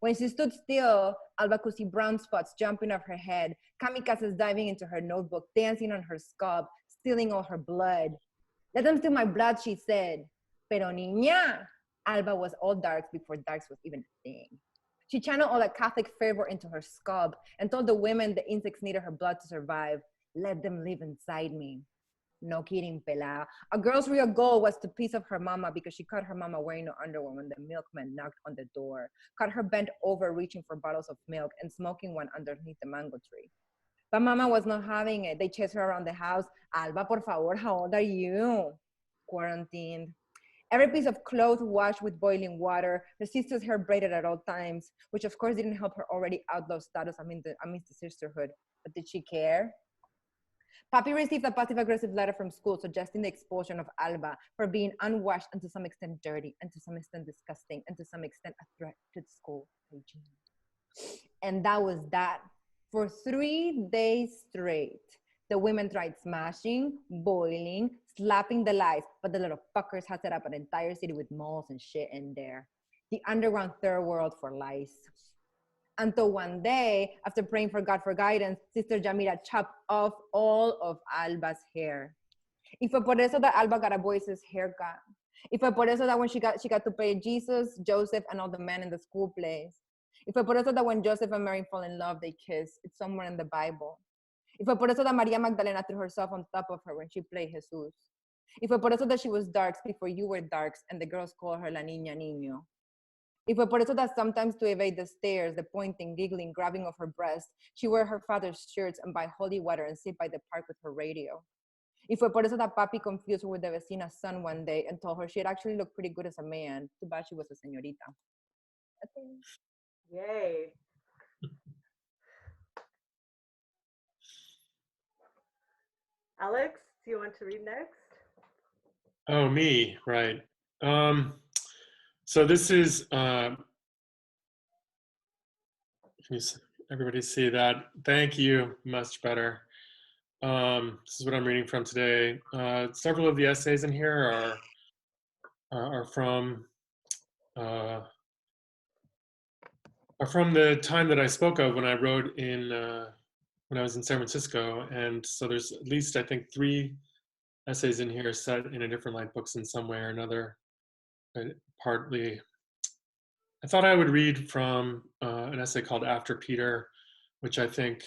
When she stood still, Alba could see brown spots jumping off her head, kamikazes diving into her notebook, dancing on her scalp, stealing all her blood. Let them steal my blood, she said. Pero niña, Alba was all darks before darks was even a thing. She channeled all that Catholic fervor into her scalp and told the women the insects needed her blood to survive. Let them live inside me. No kidding, pelada. A girl's real goal was to piece of her mama because she caught her mama wearing no underwear when the milkman knocked on the door, caught her bent over reaching for bottles of milk and smoking one underneath the mango tree. But mama was not having it. They chased her around the house. Alba, por favor, how old are you? Quarantined. Every piece of cloth washed with boiling water, her sister's hair braided at all times, which of course didn't help her already outlaw status amidst the sisterhood. But did she care? Papi received a passive-aggressive letter from school suggesting the expulsion of Alba for being unwashed and to some extent dirty, and to some extent disgusting, and to some extent a threat to the school hygiene. And that was that. For 3 days straight, the women tried smashing, boiling, slapping the lights, but the little fuckers had set up an entire city with malls and shit in there. The underground third world for lice. Until one day, after praying for God for guidance, Sister Jamila chopped off all of Alba's hair. Y fue por eso that Alba got a boy's haircut. Y fue por eso that when she got to play Jesus, Joseph, and all the men in the school plays. Y fue por eso that when Joseph and Mary fall in love, they kiss. It's somewhere in the Bible. Y fue por eso that Maria Magdalena threw herself on top of her when she played Jesus. Y fue por eso that she was darks before you were darks, and the girls call her La Niña Niño. Y fue por eso that sometimes to evade the stares, the pointing, giggling, grabbing of her breast, she wore her father's shirts and buy holy water and sit by the park with her radio. Y fue por eso that Papi confused her with the vecina's son one day and told her she'd actually look pretty good as a man. Too bad she was a señorita. Okay. Yay. Alex, do you want to read next? Oh, me, right. So this is, can everybody see that? Thank you, much better. This is what I'm reading from today. Several of the essays in here are from the time that I spoke of when I wrote when I was in San Francisco. And so there's at least, I think, 3 essays in here set in a different light books in some way or another. Partly, I thought I would read from an essay called After Peter, which I think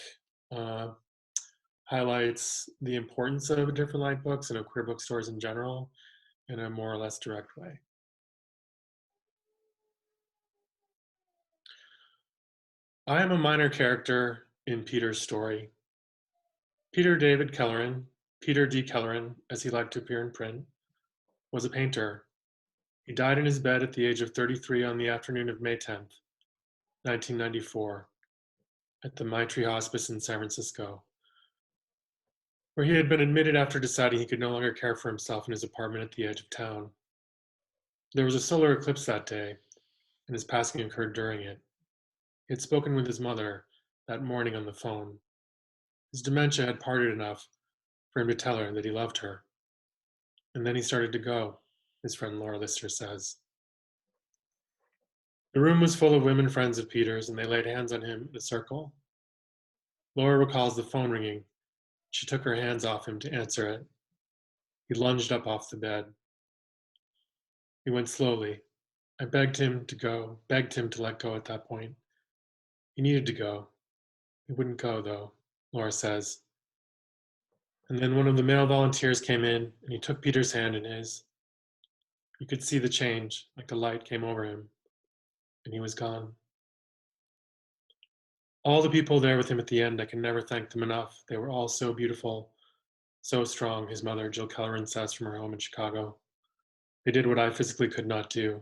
highlights the importance of different light books and of queer bookstores in general in a more or less direct way. I am a minor character in Peter's story. Peter David Kelleran, Peter D. Kelleran, as he liked to appear in print, was a painter. He died in his bed at the age of 33 on the afternoon of May 10th, 1994, at the Maitri Hospice in San Francisco, where he had been admitted after deciding he could no longer care for himself in his apartment at the edge of town. There was a solar eclipse that day, and his passing occurred during it. He had spoken with his mother that morning on the phone. His dementia had parted enough for him to tell her that he loved her. And then he started to go, his friend Laura Lister says. The room was full of women friends of Peter's, and they laid hands on him in a circle. Laura recalls the phone ringing. She took her hands off him to answer it. He lunged up off the bed. He went slowly. I begged him to let go at that point. He needed to go. He wouldn't go, though, Laura says. And then one of the male volunteers came in, and he took Peter's hand in his. You could see the change, like a light came over him, and he was gone. All the people there with him at the end, I can never thank them enough. They were all so beautiful, so strong, his mother, Jill Kelleran, says from her home in Chicago. They did what I physically could not do.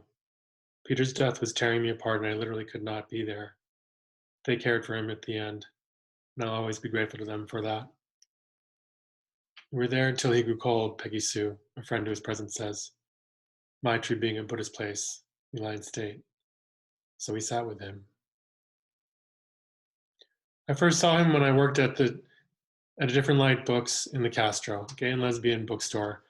Peter's death was tearing me apart, and I literally could not be there. They cared for him at the end, and I'll always be grateful to them for that. We were there until he grew cold, Peggy Sue, a friend who was present, says. Maitri being a Buddhist place, United State. So we sat with him. I first saw him when I worked at a different light books in the Castro, gay and lesbian bookstore,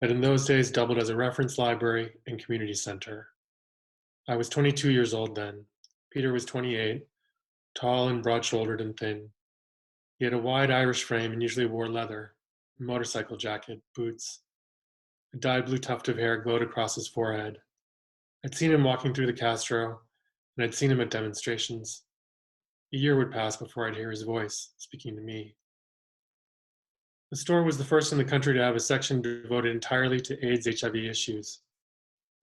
that in those days doubled as a reference library and community center. I was 22 years old then. Peter was 28, tall and broad-shouldered and thin. He had a wide Irish frame and usually wore leather, a motorcycle jacket, boots. A dyed blue tuft of hair glowed across his forehead. I'd seen him walking through the Castro, and I'd seen him at demonstrations. A year would pass before I'd hear his voice speaking to me. The store was the first in the country to have a section devoted entirely to AIDS HIV issues.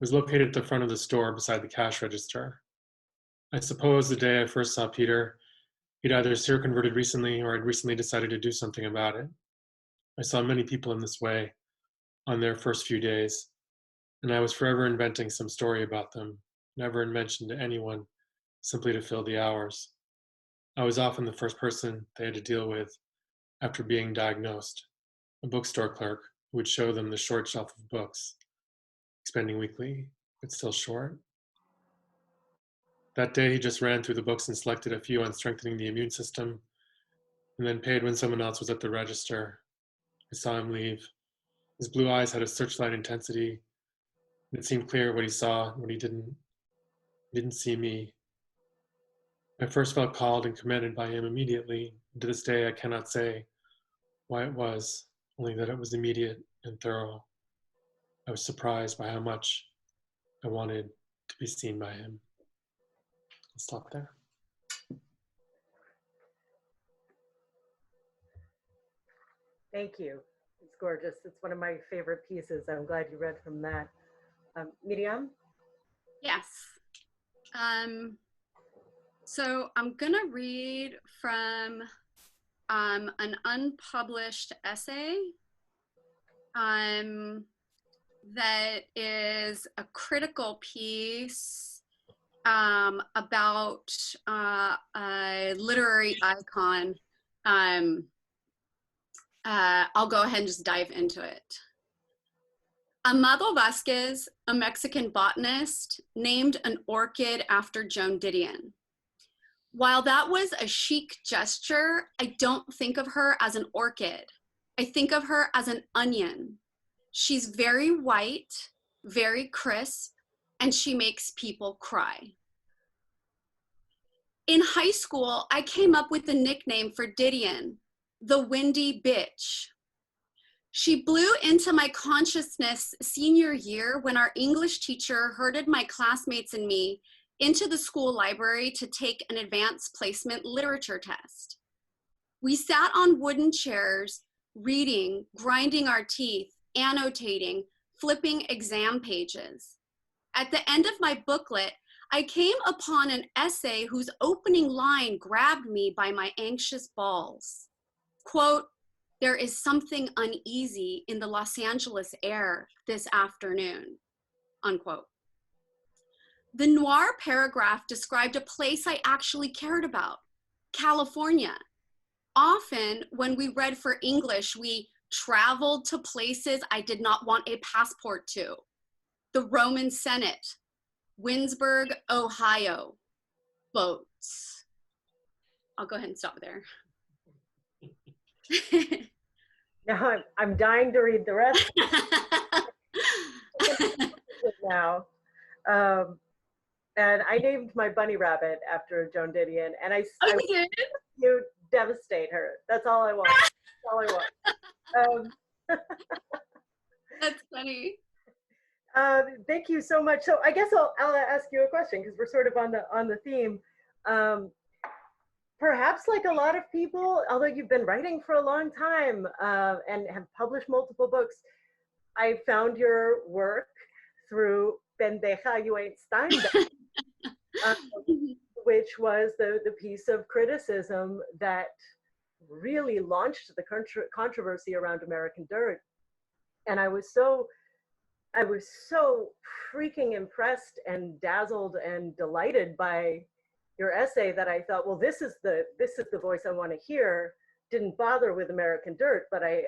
It was located at the front of the store beside the cash register. I suppose the day I first saw Peter, he'd either seroconverted recently or had recently decided to do something about it. I saw many people in this way on their first few days, and I was forever inventing some story about them, never mentioned to anyone, simply to fill the hours. I was often the first person they had to deal with after being diagnosed, a bookstore clerk who would show them the short shelf of books, expending weekly, but still short. That day he just ran through the books and selected a few on strengthening the immune system, and then paid when someone else was at the register. I saw him leave. His blue eyes had a searchlight intensity, and it seemed clear what he saw and what he didn't. He didn't see me. I first felt called and commended by him immediately, and to this day I cannot say why it was, only that it was immediate and thorough. I was surprised by how much I wanted to be seen by him. I'll stop there. Thank you. It's gorgeous. It's one of my favorite pieces. I'm glad you read from that. Myriam? Yes. So I'm gonna read from an unpublished essay that is a critical piece about a literary icon. I'll go ahead and just dive into it. Amado Vasquez, a Mexican botanist, named an orchid after Joan Didion. While that was a chic gesture, I don't think of her as an orchid. I think of her as an onion. She's very white, very crisp, and she makes people cry. In high school, I came up with the nickname for Didion, the windy bitch. She blew into my consciousness senior year when our English teacher herded my classmates and me into the school library to take an advanced placement literature test. We sat on wooden chairs, reading, grinding our teeth, annotating, flipping exam pages. At the end of my booklet, I came upon an essay whose opening line grabbed me by my anxious balls. Quote, "There is something uneasy in the Los Angeles air this afternoon," unquote. The noir paragraph described a place I actually cared about, California. Often when we read for English, we traveled to places I did not want a passport to. The Roman Senate, Winsburg, Ohio, boats. I'll go ahead and stop there. Now I'm dying to read the rest now. And I named my bunny rabbit after Joan Didion, and I did? You devastate her. That's all I want. That's all I want. That's funny. Thank you so much. So I guess I'll ask you a question because we're sort of on the theme. Perhaps like a lot of people, although you've been writing for a long time and have published multiple books, I found your work through Pendeja You Ain't Steinbeck, which was the piece of criticism that really launched the controversy around American Dirt. And I was so freaking impressed and dazzled and delighted by your essay that I thought, well, this is the voice I want to hear. Didn't bother with American Dirt, but I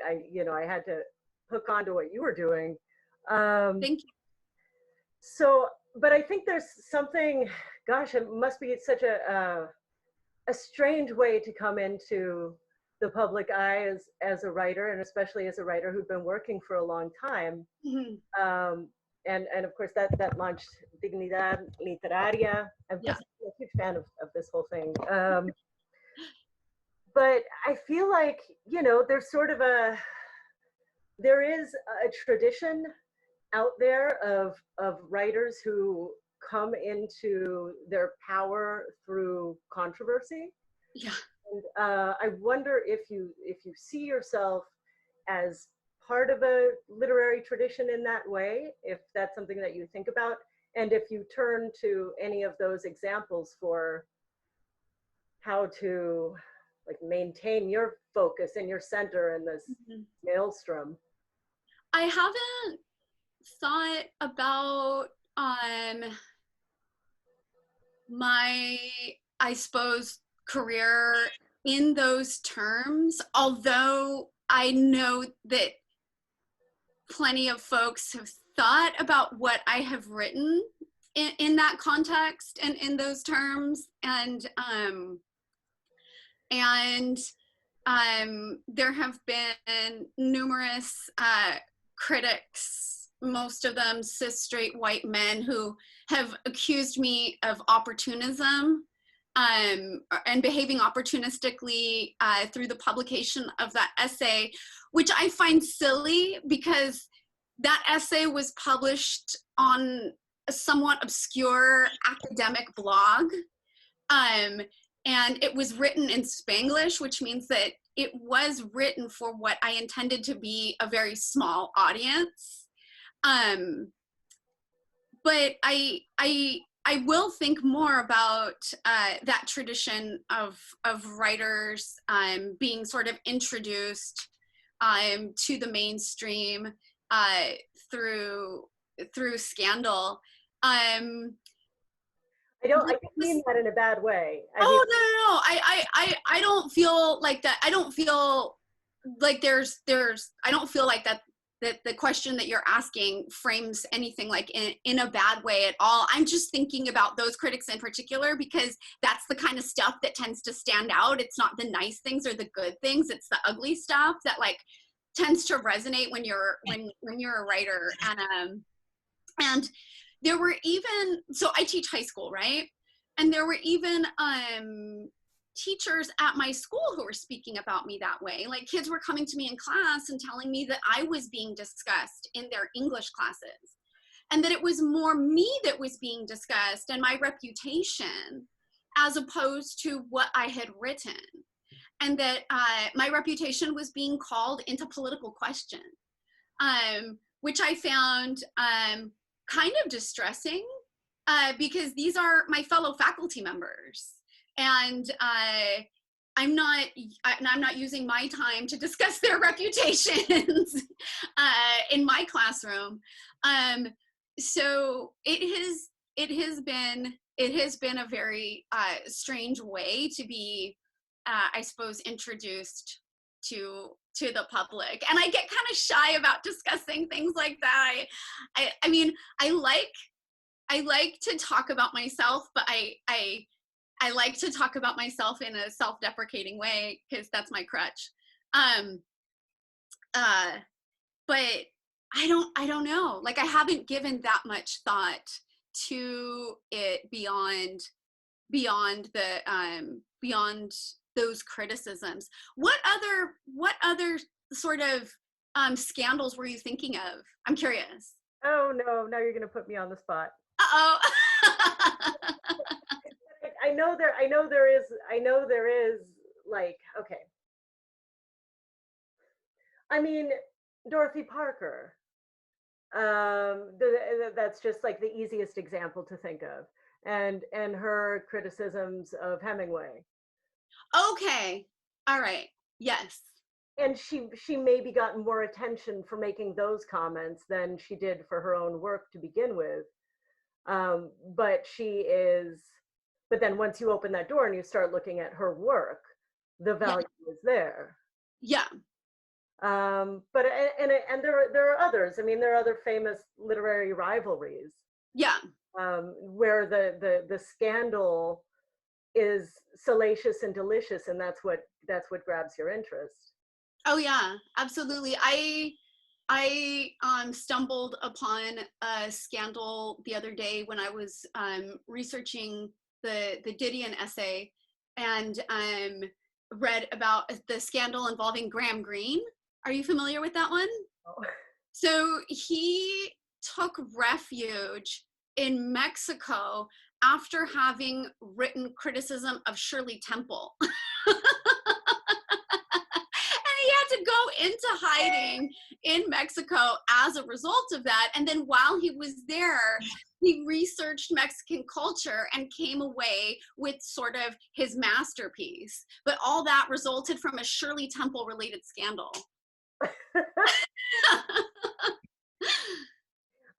had to hook on to what you were doing. Thank you. So, but I think there's something, gosh, it must be such a strange way to come into the public eye as a writer, and especially as a writer who'd been working for a long time. Mm-hmm. And of course that launched Dignidad Literaria. I'm just a huge fan of this whole thing. But I feel like, you know, there is a tradition out there of writers who come into their power through controversy. Yeah. And I wonder if you see yourself as part of a literary tradition in that way, if that's something that you think about, and if you turn to any of those examples for how to like maintain your focus and your center in this maelstrom. I haven't thought about my, I suppose, career in those terms, although I know that plenty of folks have thought about what I have written in that context and in those terms, and there have been numerous critics, most of them cis straight white men, who have accused me of opportunism and behaving opportunistically through the publication of that essay, which I find silly because that essay was published on a somewhat obscure academic blog. And it was written in Spanglish, which means that it was written for what I intended to be a very small audience. But I will think more about that tradition of writers being sort of introduced to the mainstream through scandal. I don't mean that in a bad way. No. I don't feel like that. I don't feel like I don't feel like that the question that you're asking frames anything like in a bad way at all. I'm just thinking about those critics in particular because that's the kind of stuff that tends to stand out. It's not the nice things or the good things. It's the ugly stuff that like tends to resonate when you're a writer. And there were even, so I teach high school, right? And there were even teachers at my school who were speaking about me that way. Like kids were coming to me in class and telling me that I was being discussed in their English classes, and that it was more me that was being discussed and my reputation as opposed to what I had written. And that my reputation was being called into political question, which I found kind of distressing because these are my fellow faculty members. And I'm not using my time to discuss their reputations in my classroom. So it has been a very strange way to be, I suppose, introduced to the public, and I get kind of shy about discussing things like that. I mean, I like to talk about myself, but I like to talk about myself in a self-deprecating way because that's my crutch. But I don't know. Like I haven't given that much thought to it beyond those criticisms. What other sort of scandals were you thinking of? I'm curious. Oh no, now you're gonna put me on the spot. Uh-oh. I know there is like, okay. I mean, Dorothy Parker. That's just like the easiest example to think of, and her criticisms of Hemingway. Okay. All right. Yes. And she maybe got more attention for making those comments than she did for her own work to begin with. But then once you open that door and you start looking at her work, the value is there. Yeah. But there are others. I mean, there are other famous literary rivalries. Yeah. Where the scandal is salacious and delicious, and that's what grabs your interest. Oh yeah, absolutely. I stumbled upon a scandal the other day when I was researching the Didion essay, and read about the scandal involving Graham Greene. Are you familiar with that one? Oh. So he took refuge in Mexico after having written criticism of Shirley Temple. He had to go into hiding in Mexico as a result of that. And then while he was there, he researched Mexican culture and came away with sort of his masterpiece. But all that resulted from a Shirley Temple related scandal.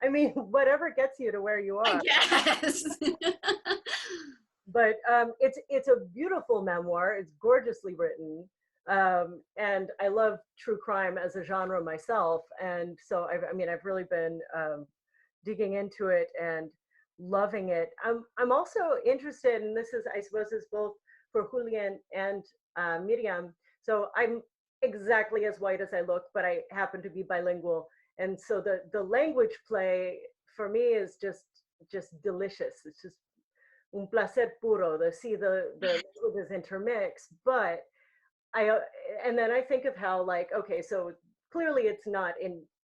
I mean, whatever gets you to where you are. I guess. But it's a beautiful memoir. It's gorgeously written. And I love true crime as a genre myself. And so, I've really been digging into it and loving it. I'm also interested, and this is, I suppose, is both for Julian and Myriam. So I'm exactly as white as I look, but I happen to be bilingual. And so the language play for me is just delicious. It's just un placer puro to see the languages intermix. But and then I think of how, like, okay, so clearly it's not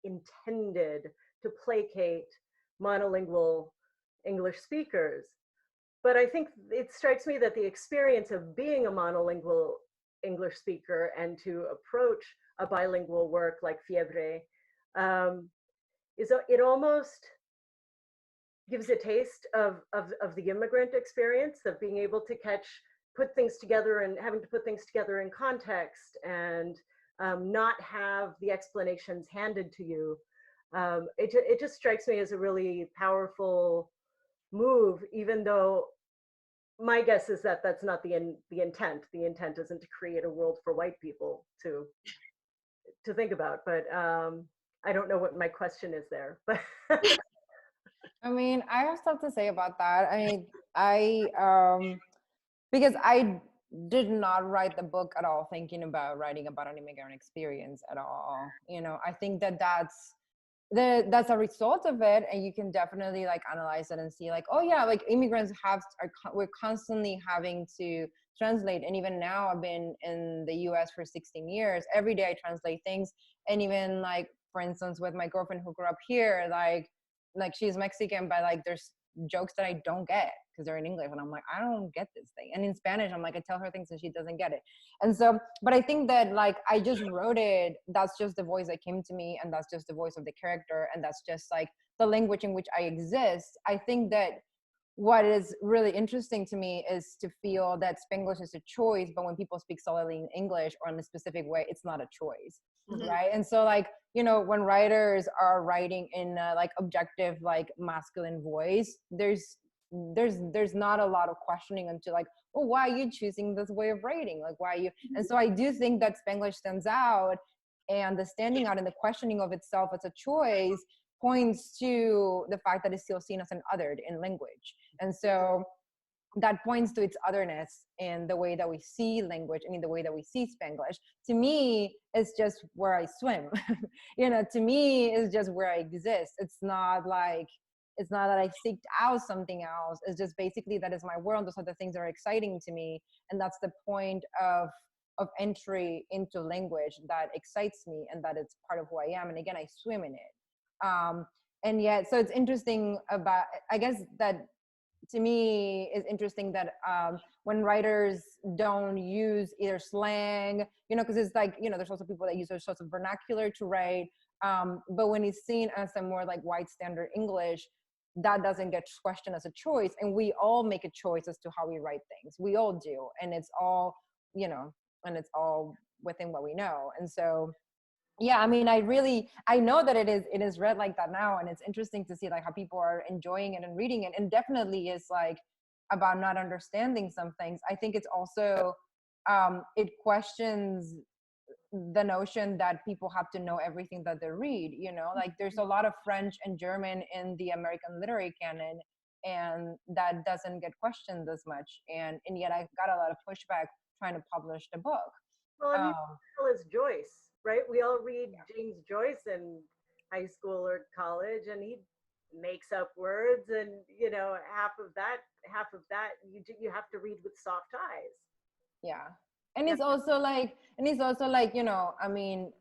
intended to placate monolingual English speakers. But I think it strikes me that the experience of being a monolingual English speaker and to approach a bilingual work like Fiebre it almost gives a taste of the immigrant experience of being able to put things together and having to put things together in context and not have the explanations handed to you. It just strikes me as a really powerful move, even though my guess is that that's not the intent. The intent isn't to create a world for white people to think about, but I don't know what my question is there. But I mean, I have stuff to say about that. I mean, I because I did not write the book at all thinking about writing about an immigrant experience at all. You know, I think that's a result of it, and you can definitely like analyze it and see like, oh yeah, like immigrants we're constantly having to translate. And even now, I've been in the US for 16 years. Every day I translate things. And even like, for instance, with my girlfriend who grew up here, like she's Mexican, but like there's jokes that I don't get because they're in English, and I'm like, I don't get this thing. And in Spanish, I'm like, I tell her things and she doesn't get it. And so, but I think that like I just wrote it, that's just the voice that came to me, and that's just the voice of the character, and that's just like the language in which I exist. I think that what is really interesting to me is to feel that Spanglish is a choice, but when people speak solely in English or in a specific way, it's not a choice. Mm-hmm. Right? And so like, you know, when writers are writing in a, like objective, like masculine voice, there's not a lot of questioning into like, oh, why are you choosing this way of writing? Like, why are you? And so I do think that Spanglish stands out, and the standing out and the questioning of itself as a choice points to the fact that it's still seen as an othered in language. And so that points to its otherness in the way that we see language and in the way that we see Spanglish. To me, it's just where I swim. You know, to me, it's just where I exist. It's not that I seeked out something else. It's just basically that is my world. Those are the things that are exciting to me. And that's the point of entry into language that excites me, and that it's part of who I am. And again, I swim in it. And yet, so it's interesting about, I guess that to me is interesting that when writers don't use either slang, you know, because it's like, you know, there's also people that use those sorts of vernacular to write. But when it's seen as a more like white standard English, that doesn't get questioned as a choice. And we all make a choice as to how we write things. We all do. And it's all, you know, and it's all within what we know. And so, yeah, I mean, I know that it is read like that now, and it's interesting to see like how people are enjoying it and reading it. And definitely is like about not understanding some things. I think it's also, it questions the notion that people have to know everything that they read, you know, like there's a lot of French and German in the American literary canon, and that doesn't get questioned as much. And yet I got a lot of pushback trying to publish the book. Well, I mean, as Joyce, right? We all read James Joyce in high school or college, and he makes up words, and you know, half of that you have to read with soft eyes. Yeah. And it's also like, you know, I mean,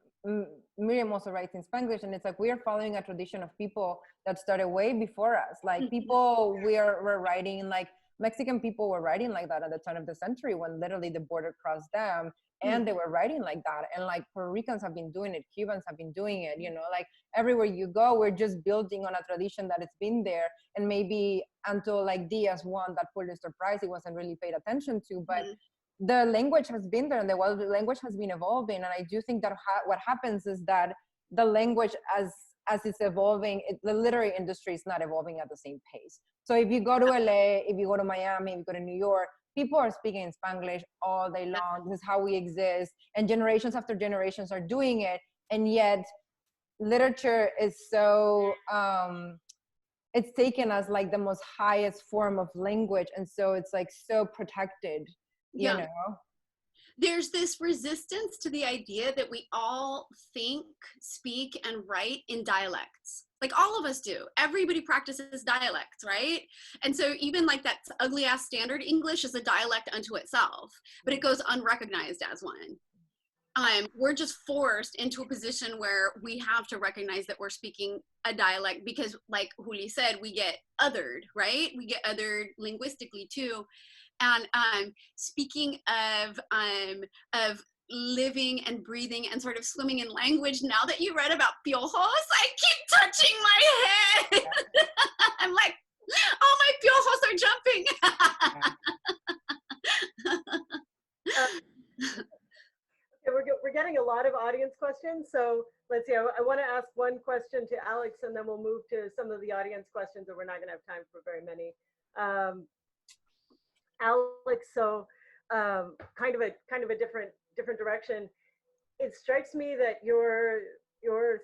Myriam also writes in Spanglish, and it's like we are following a tradition of people that started way before us. Like people were writing, like Mexican people were writing like that at the turn of the century when literally the border crossed them, and they were writing like that. And like Puerto Ricans have been doing it, Cubans have been doing it, you know, like everywhere you go, we're just building on a tradition that it's been there. And maybe until like Diaz won that Pulitzer Prize, it wasn't really paid attention to, but the language has been there, and the language has been evolving. And I do think that what happens is that the language as it's evolving, the literary industry is not evolving at the same pace. So if you go to LA, if you go to Miami, if you go to New York, people are speaking in Spanglish all day long. This is how we exist. And generations after generations are doing it. And yet literature is so, it's taken as like the most highest form of language. And so it's like so protected, you know? There's this resistance to the idea that we all think, speak, and write in dialects. Like all of us do. Everybody practices dialects, right? And so even like that ugly ass standard English is a dialect unto itself, but it goes unrecognized as one. We're just forced into a position where we have to recognize that we're speaking a dialect because, like Juli said, we get othered, right? We get othered linguistically too. And speaking of living and breathing and sort of swimming in language, now that you read about piojos, I keep touching my head. I'm like, oh, my piojos are jumping. We're getting a lot of audience questions, so let's see. I want to ask one question to Alex, and then we'll move to some of the audience questions, or we're not going to have time for very many. Alex, so kind of a different direction. It strikes me that your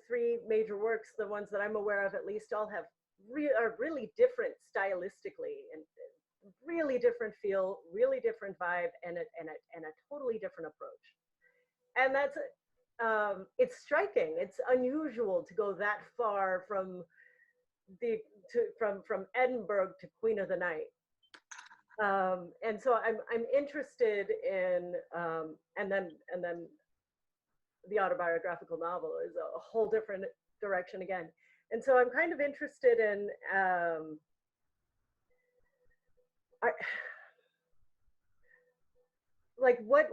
three major works, the ones that I'm aware of at least, all have are really different stylistically, and really different feel, really different vibe, and a totally different approach. And that's it's striking. It's unusual to go that far from Edinburgh to Queen of the Night. And so I'm interested in, and then the autobiographical novel is a whole different direction again. And so I'm kind of interested in, like what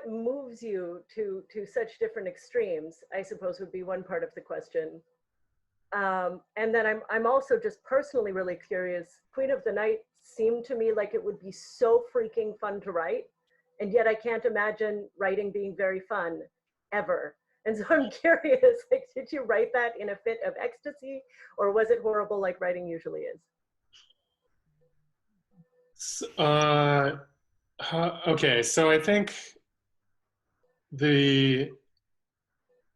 moves you to such different extremes, I suppose would be one part of the question. And then I'm also just personally really curious. Queen of the Night seemed to me like it would be so freaking fun to write, and yet I can't imagine writing being very fun ever. And so I'm curious, like, did you write that in a fit of ecstasy, or was it horrible like writing usually is? Okay, so I think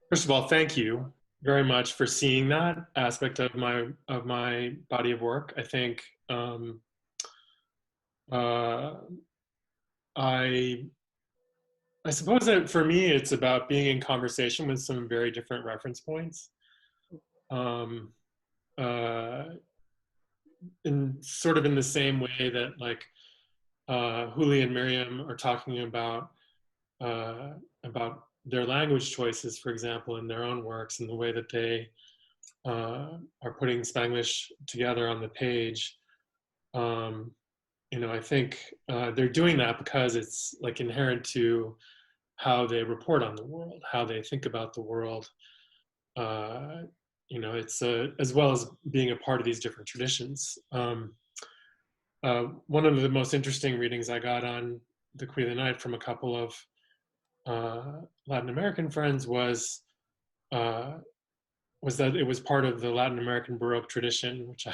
first of all, thank you very much for seeing that aspect of my body of work. I think I suppose that for me, it's about being in conversation with some very different reference points. In sort of in the same way that like Juli and Myriam are talking about their language choices, for example, in their own works, and the way that they are putting Spanglish together on the page. You know, I think they're doing that because it's like inherent to how they report on the world, how they think about the world. You know, it's as well as being a part of these different traditions. One of the most interesting readings I got on the Queen of the Night from a couple of Latin American friends was that it was part of the Latin American Baroque tradition, which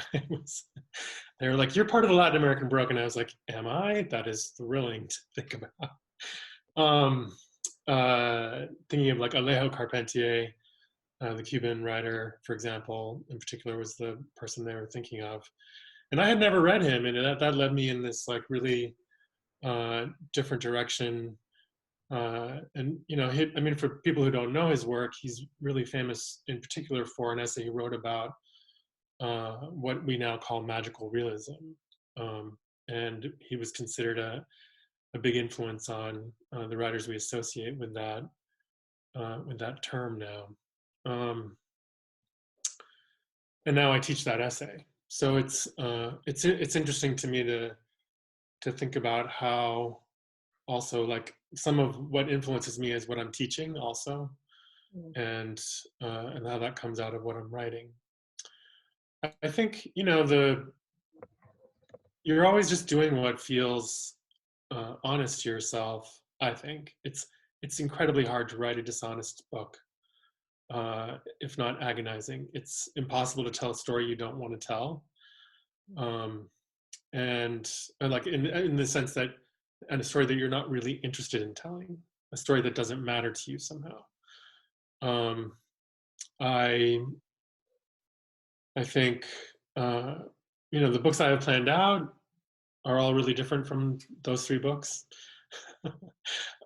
they were like, you're part of the Latin American Baroque, and I was like, am I? That is thrilling to think about. Thinking of like Alejo Carpentier, the Cuban writer, for example, in particular, was the person they were thinking of. And I had never read him, and that led me in this like really different direction. And you know, I mean, for people who don't know his work, he's really famous in particular for an essay he wrote about what we now call magical realism. And he was considered a big influence on the writers we associate with that term now. And now I teach that essay. So it's interesting to me to think about how also like some of what influences me is what I'm teaching also, and how that comes out of what I'm writing. I think, you know, you're always just doing what feels honest to yourself. I think it's incredibly hard to write a dishonest book, if not agonizing. It's impossible to tell a story you don't want to tell, and like in the sense that, and a story that you're not really interested in telling, a story that doesn't matter to you somehow. I think, you know, the books I have planned out are all really different from those 3 books.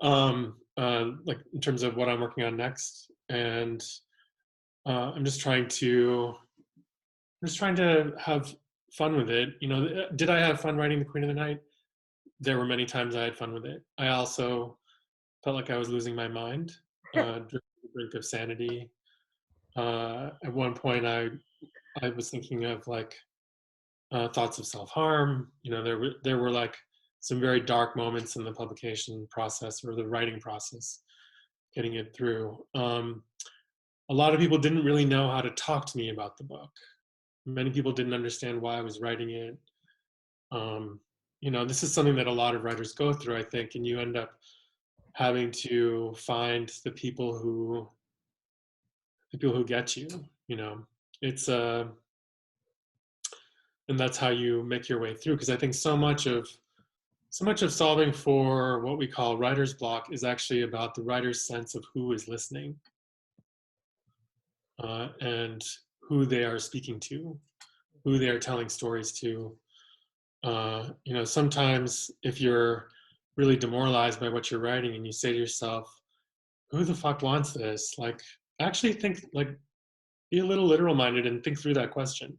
Like in terms of what I'm working on next. And I'm just trying to have fun with it. You know, did I have fun writing The Queen of the Night? There were many times I had fun with it. I also felt like I was losing my mind, driven to the brink of sanity. At one point, I was thinking of like thoughts of self-harm. You know, there were like some very dark moments in the publication process or the writing process, getting it through. A lot of people didn't really know how to talk to me about the book. Many people didn't understand why I was writing it. You know, this is something that a lot of writers go through, I think, and you end up having to find the people who get you. You know, it's and that's how you make your way through. Because I think so much of solving for what we call writer's block is actually about the writer's sense of who is listening, and who they are speaking to, who they are telling stories to. You know, sometimes if you're really demoralized by what you're writing and you say to yourself, who the fuck wants this? Like, actually think, like, be a little literal minded and think through that question,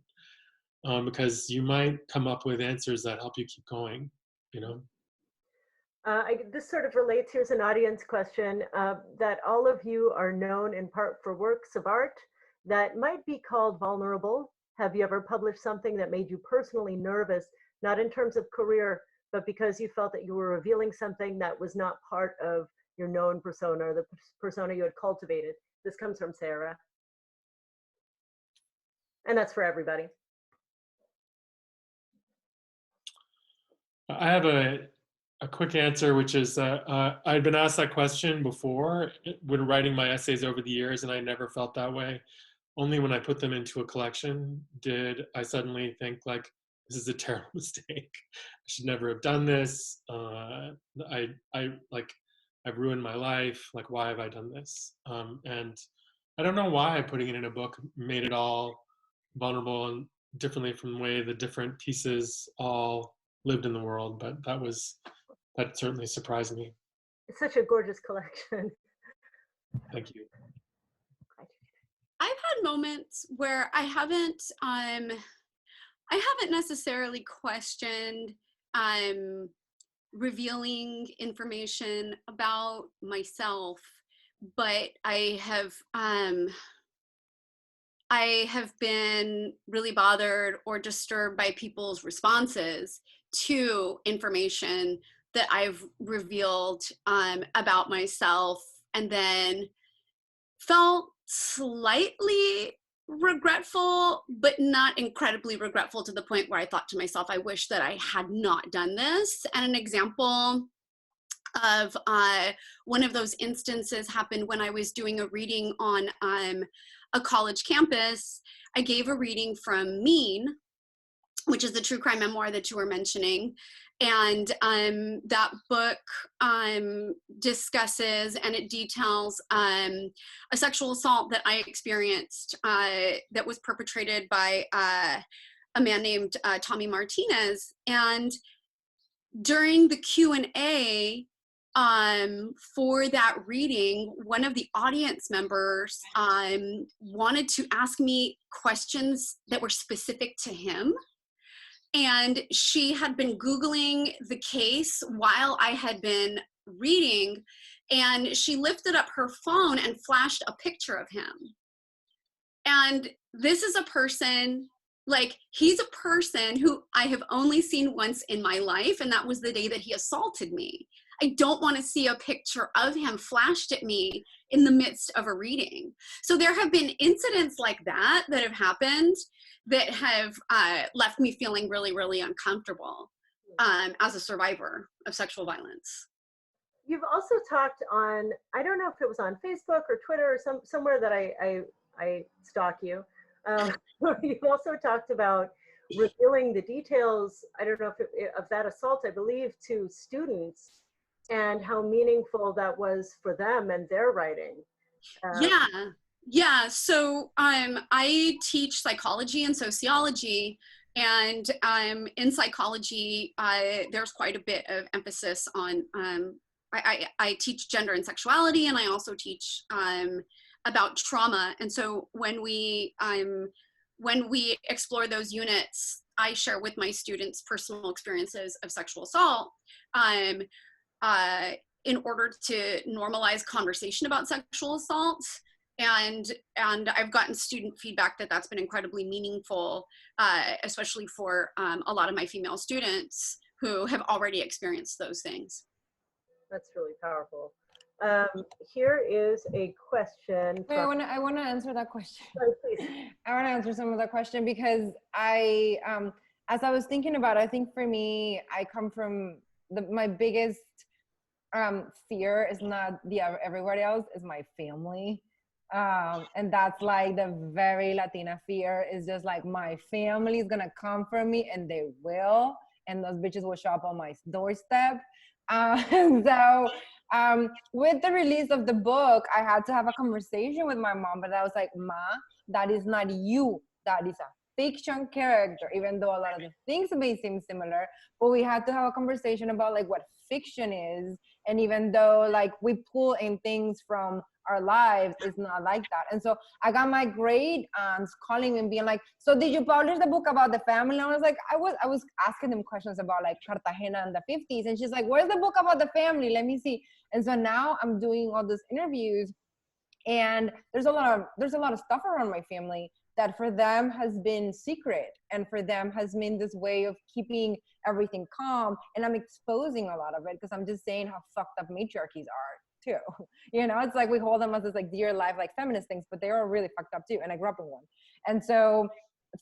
because you might come up with answers that help you keep going, you know? This sort of relates, here's an audience question, that all of you are known in part for works of art that might be called vulnerable. Have you ever published something that made you personally nervous, not in terms of career, but because you felt that you were revealing something that was not part of your known persona or the persona you had cultivated? This comes from Sarah. And that's for everybody. I have a quick answer, which is I'd been asked that question before when writing my essays over the years, and I never felt that way. Only when I put them into a collection did I suddenly think, like, this is a terrible mistake. I should never have done this. I've ruined my life. Like, why have I done this? And I don't know why putting it in a book made it all vulnerable and differently from the way the different pieces all lived in the world, but that certainly surprised me. It's such a gorgeous collection. Thank you. I've had moments where I haven't necessarily questioned revealing information about myself, but I have been really bothered or disturbed by people's responses to information that I've revealed about myself, and then felt slightly regretful, but not incredibly regretful to the point where I thought to myself, I wish that I had not done this. And an example of one of those instances happened when I was doing a reading on a college campus. I gave a reading from Mean, which is the true crime memoir that you were mentioning. And that book discusses and it details a sexual assault that I experienced that was perpetrated by a man named Tommy Martinez. And during the Q&A, for that reading, one of the audience members wanted to ask me questions that were specific to him. And she had been Googling the case while I had been reading, and she lifted up her phone and flashed a picture of him. And this is a person, like, he's a person who I have only seen once in my life, and that was the day that he assaulted me. I don't want to see a picture of him flashed at me in the midst of a reading. So there have been incidents like that that have happened that have left me feeling really, really uncomfortable as a survivor of sexual violence. You've also talked on, I don't know if it was on Facebook or Twitter or somewhere that I stalk you. You've also talked about revealing the details, I don't know if of that assault, I believe, to students, and how meaningful that was for them and their writing. Yeah. So I teach psychology and sociology, and in psychology, there's quite a bit of emphasis on, I teach gender and sexuality, and I also teach about trauma. And so when we explore those units, I share with my students personal experiences of sexual assault in order to normalize conversation about sexual assault. And I've gotten student feedback that that's been incredibly meaningful, especially for a lot of my female students who have already experienced those things. That's really powerful. Here is a question. Wait, I want to answer that question. Sorry, please. I want to answer some of that question because as I was thinking about it, I think for me, I come from my biggest fear is not everybody else, is my family. And that's like the very Latina fear, is just like my family is gonna come for me, and they will, and those bitches will show up on my doorstep. So with the release of the book, I had to have a conversation with my mom, but I was like, Ma, that is not you, that is a fiction character, even though a lot of the things may seem similar, but we had to have a conversation about like what fiction is. And even though like we pull in things from our lives, it's not like that. And so I got my great aunts calling me and being like, so did you publish the book about the family? And I was like, I was asking them questions about like Cartagena in the 50s. And she's like, where's the book about the family? Let me see. And so now I'm doing all these interviews, and there's a lot of stuff around my family that for them has been secret, and for them has been this way of keeping everything calm. And I'm exposing a lot of it because I'm just saying how fucked up matriarchies are too. You know, it's like we hold them as this like dear life, like feminist things, but they are really fucked up too. And I grew up in one. And so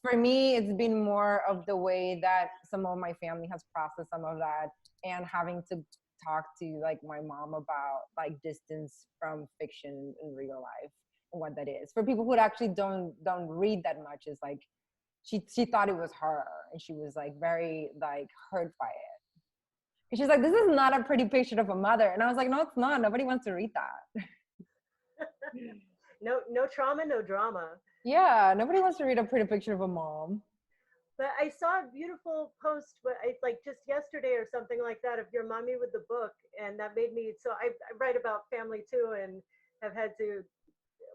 for me, it's been more of the way that some of my family has processed some of that, and having to talk to like my mom about like distance from fiction in real life and what that is. For people who actually don't read that much, is like she thought it was her, and she was like very like hurt by it. And she's like, this is not a pretty picture of a mother. And I was like, no, it's not. Nobody wants to read that. No trauma, no drama. Yeah, nobody wants to read a pretty picture of a mom. But I saw a beautiful post, but I like just yesterday or something like that, of your mommy with the book, and that made me. So I write about family too, and have had to.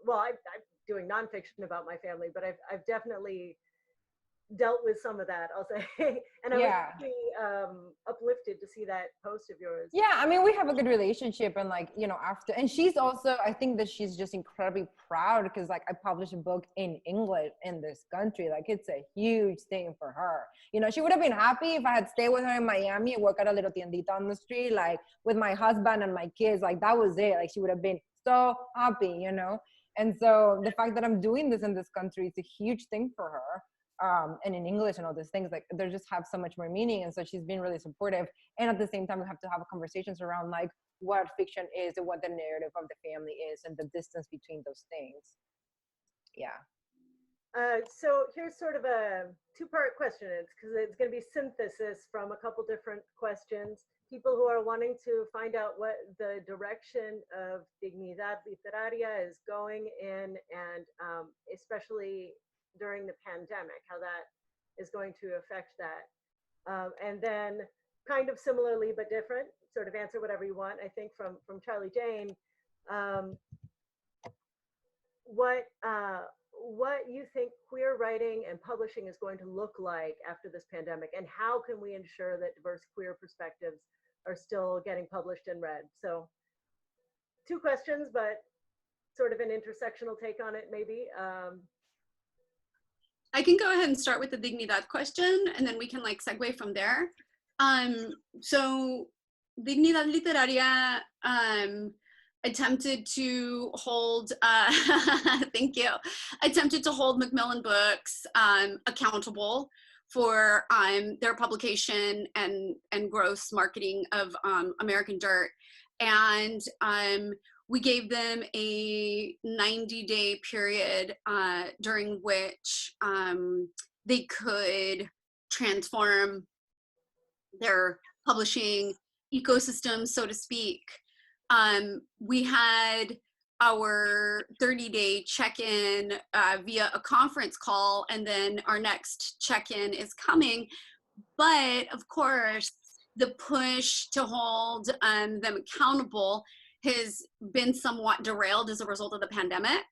Well, I'm doing nonfiction about my family, but I've definitely dealt with some of that, I'll say. And I was really uplifted to see that post of yours. Yeah, I mean, we have a good relationship, and like, you know, after, and she's also, I think that she's just incredibly proud because like I published a book in English in this country. Like it's a huge thing for her. You know, she would have been happy if I had stayed with her in Miami and work at a little tiendita on the street, like with my husband and my kids. Like that was it. Like she would have been so happy, you know? And so the fact that I'm doing this in this country is a huge thing for her. And in English and all these things, like they just have so much more meaning. And so she's been really supportive. And at the same time, we have to have conversations around like what fiction is and what the narrative of the family is and the distance between those things. Yeah. So here's sort of a two-part question. Because it's going to be synthesis from a couple different questions. People who are wanting to find out what the direction of Dignidad Literaria is going in, and especially during the pandemic, how that is going to affect that. And then kind of similarly but different, sort of answer whatever you want, I think, from Charlie Jane, what you think queer writing and publishing is going to look like after this pandemic, and how can we ensure that diverse queer perspectives are still getting published and read? So 2 questions, but sort of an intersectional take on it, maybe. I can go ahead and start with the Dignidad question, and then we can like segue from there. So Dignidad Literaria attempted to hold, thank you, attempted to hold Macmillan Books accountable for their publication and gross marketing of American Dirt. And we gave them a 90-day period during which they could transform their publishing ecosystem, so to speak. We had our 30-day check-in via a conference call, and then our next check-in is coming. But of course, the push to hold them accountable has been somewhat derailed as a result of the pandemic,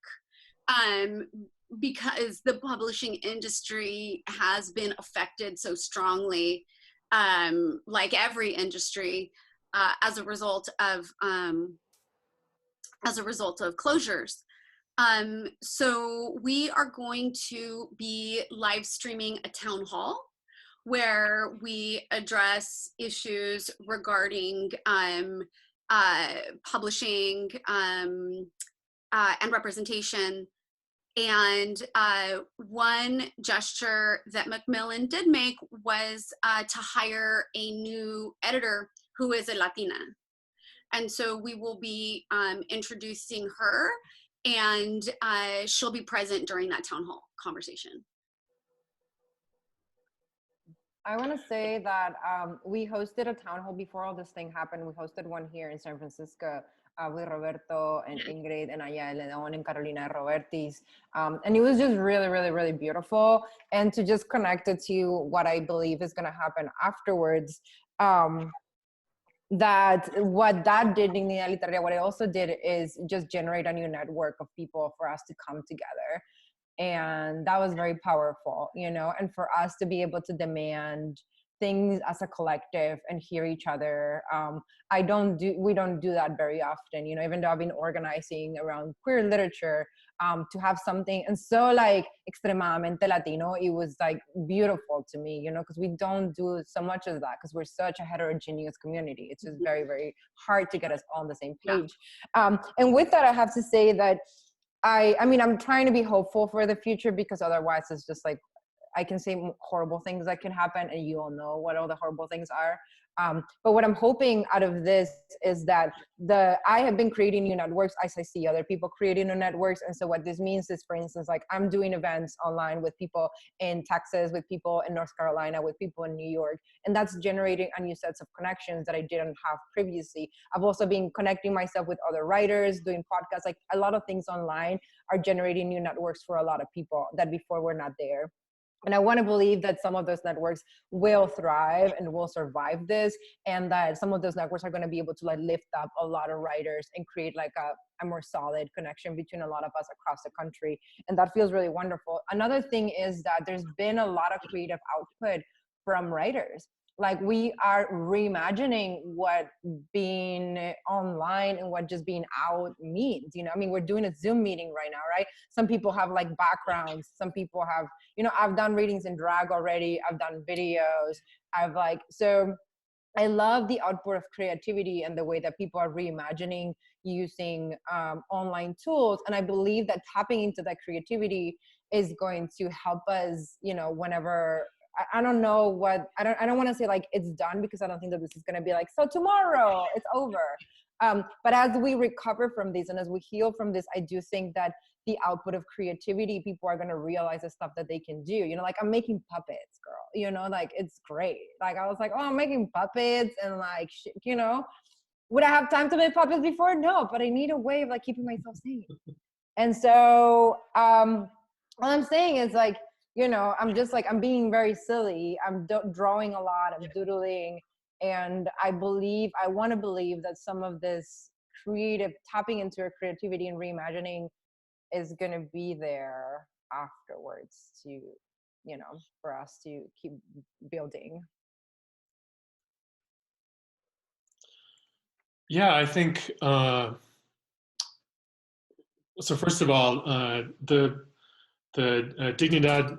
because the publishing industry has been affected so strongly, like every industry, as a result of closures. So we are going to be live streaming a town hall where we address issues regarding publishing and representation. And one gesture that Macmillan did make was to hire a new editor who is a Latina. And so we will be introducing her, and she'll be present during that town hall conversation. I want to say that we hosted a town hall before all this thing happened. We hosted one here in San Francisco with Roberto and Ingrid and Aya Leon and Carolina Robertis. And it was just really, really, really beautiful. And to just connect it to what I believe is going to happen afterwards, that what that did in Dignidad Literaria, what it also did is just generate a new network of people for us to come together. And that was very powerful, you know, and for us to be able to demand things as a collective and hear each other. We don't do that very often, you know, even though I've been organizing around queer literature, to have something and so like extremadamente Latino, it was like beautiful to me, you know, because we don't do so much of that because we're such a heterogeneous community. It's just very, very hard to get us all on the same page. And with that, I have to say that I mean, I'm trying to be hopeful for the future, because otherwise it's just like, I can say horrible things that can happen, and you all know what all the horrible things are. But what I'm hoping out of this is that I have been creating new networks as I see other people creating new networks. And so what this means is, for instance, like I'm doing events online with people in Texas, with people in North Carolina, with people in New York. And that's generating a new sets of connections that I didn't have previously. I've also been connecting myself with other writers, doing podcasts, like a lot of things online are generating new networks for a lot of people that before were not there. And I want to believe that some of those networks will thrive and will survive this, and that some of those networks are going to be able to like lift up a lot of writers and create like a more solid connection between a lot of us across the country. And that feels really wonderful. Another thing is that there's been a lot of creative output from writers. Like we are reimagining what being online and what just being out means. You know, I mean, we're doing a Zoom meeting right now, right? Some people have like backgrounds. Some people have, you know, I've done readings in drag already. I've done videos. So I love the output of creativity and the way that people are reimagining using online tools. And I believe that tapping into that creativity is going to help us, you know, whenever, I don't know what, I don't want to say like it's done, because I don't think that this is going to be like, so tomorrow it's over. But as we recover from this and as we heal from this, I do think that the output of creativity, people are going to realize the stuff that they can do. You know, like I'm making puppets, girl, you know, like it's great. Like I was like, oh, I'm making puppets and like, you know, would I have time to make puppets before? No, but I need a way of like keeping myself sane. And so all I'm saying is like, you know, I'm just like, I'm being very silly. I'm drawing a lot, I'm doodling. And I want to believe that some of this tapping into our creativity and reimagining is going to be there afterwards to, for us to keep building. Yeah, I think, so first of all, the Dignidad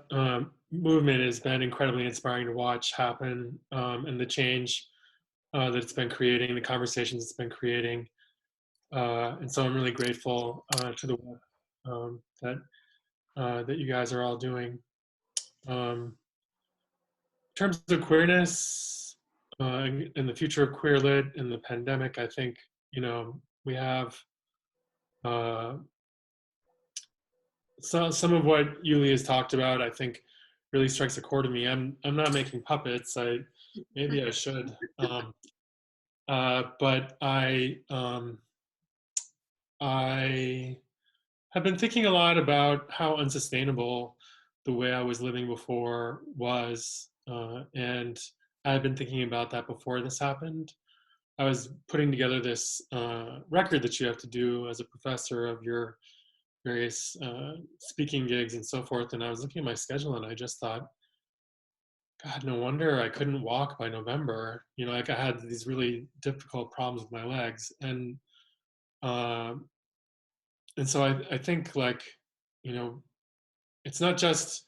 movement has been incredibly inspiring to watch happen, and the change that it's been creating, the conversations it's been creating. And so I'm really grateful to the work that you guys are all doing. In terms of queerness and the future of queer lit in the pandemic, I think, we have some of what Juli has talked about, I think, really strikes a chord to me. I'm not making puppets. Maybe I should, but I have been thinking a lot about how unsustainable the way I was living before was, and I've been thinking about that before this happened. I was putting together this record that you have to do as a professor of your various speaking gigs and so forth, and I was looking at my schedule and I just thought, God, no wonder I couldn't walk by November. Like I had these really difficult problems with my legs, and so I think, like, it's not just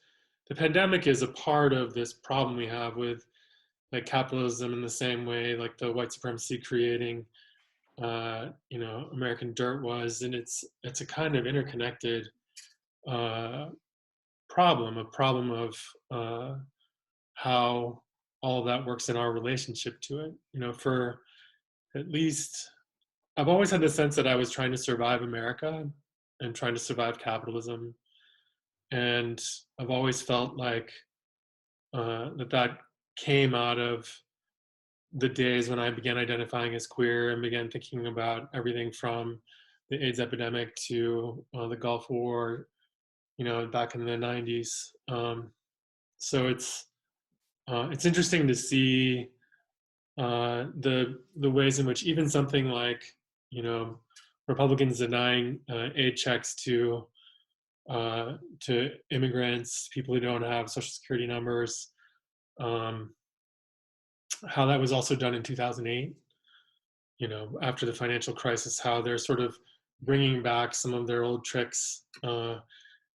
the pandemic is a part of this problem we have with, like, capitalism in the same way like the white supremacy creating American dirt was, and it's a kind of interconnected problem, a problem of how all of that works in our relationship to it. For at least, I've always had the sense that I was trying to survive America and trying to survive capitalism, and I've always felt like that came out of the days when I began identifying as queer and began thinking about everything from the AIDS epidemic to the Gulf War, back in the 90s. So it's interesting to see the ways in which even something like, Republicans denying aid checks to immigrants, people who don't have social security numbers, how that was also done in 2008, after the financial crisis, how they're sort of bringing back some of their old tricks, and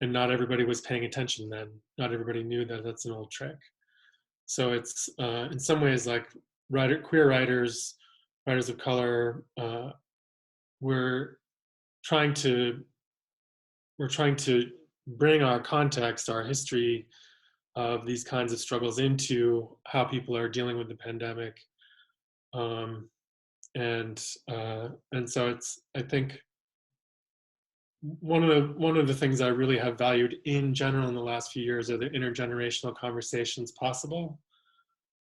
not everybody was paying attention then. Not everybody knew that that's an old trick. So it's in some ways like queer writers of color, we're trying to bring our context, our history of these kinds of struggles into how people are dealing with the pandemic, and so it's, I think, one of the things I really have valued in general in the last few years are the intergenerational conversations possible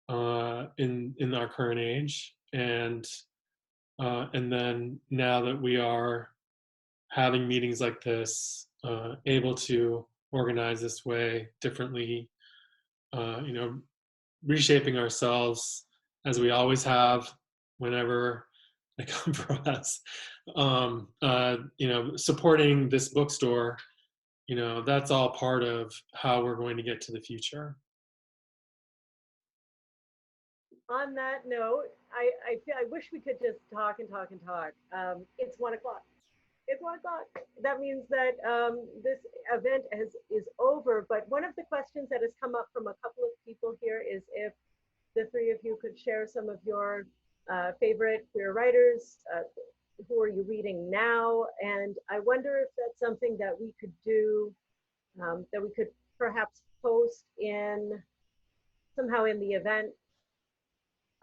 in our current age, and then now that we are having meetings like this, able to organize this way differently, reshaping ourselves as we always have whenever they come for us, supporting this bookstore, that's all part of how we're going to get to the future. On that note, I wish we could just talk and talk and talk. It's 1 o'clock. It's 1 o'clock. That means that this event is over. But one of the questions that has come up from a couple of people here is if the three of you could share some of your favorite queer writers. Who are you reading now? And I wonder if that's something that we could do, that we could perhaps post somehow in the event,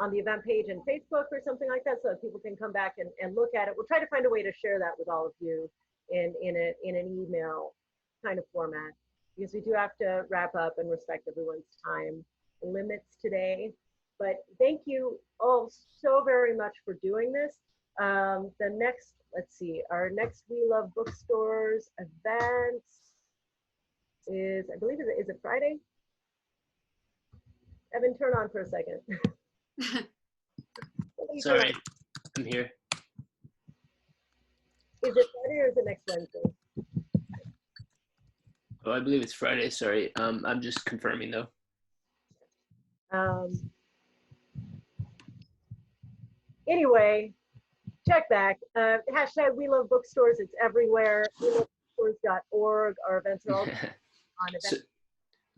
on the event page in Facebook or something like that, so that people can come back and look at it. We'll try to find a way to share that with all of you in an email kind of format, because we do have to wrap up and respect everyone's time limits today. But thank you all so very much for doing this. The next, let's see, our next We Love Bookstores event is, I believe, is it Friday? Evan, turn on for a second. Sorry, I'm here. Is it Friday or is it next Wednesday? Oh, I believe it's Friday. Sorry. I'm just confirming though. Anyway, check back. Hashtag We Love Bookstores. It's everywhere. WeLoveBookstores.org. Our events are all on events.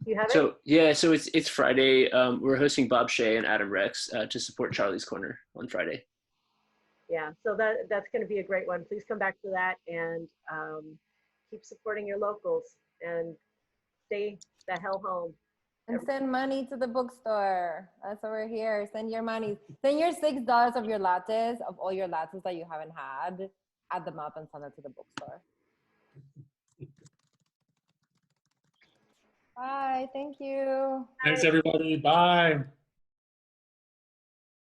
Do you have it? Yeah, so it's Friday. We're hosting Bob Shea and Adam Rex to support Charlie's Corner on Friday. Yeah, so that's going to be a great one. Please come back to that and keep supporting your locals and stay the hell home. And send money to the bookstore. That's why we're here. Send your money. Send your $6 of your lattes, of all your lattes that you haven't had. Add them up and send it to the bookstore. Bye. Thank you. Thanks, everybody. Bye.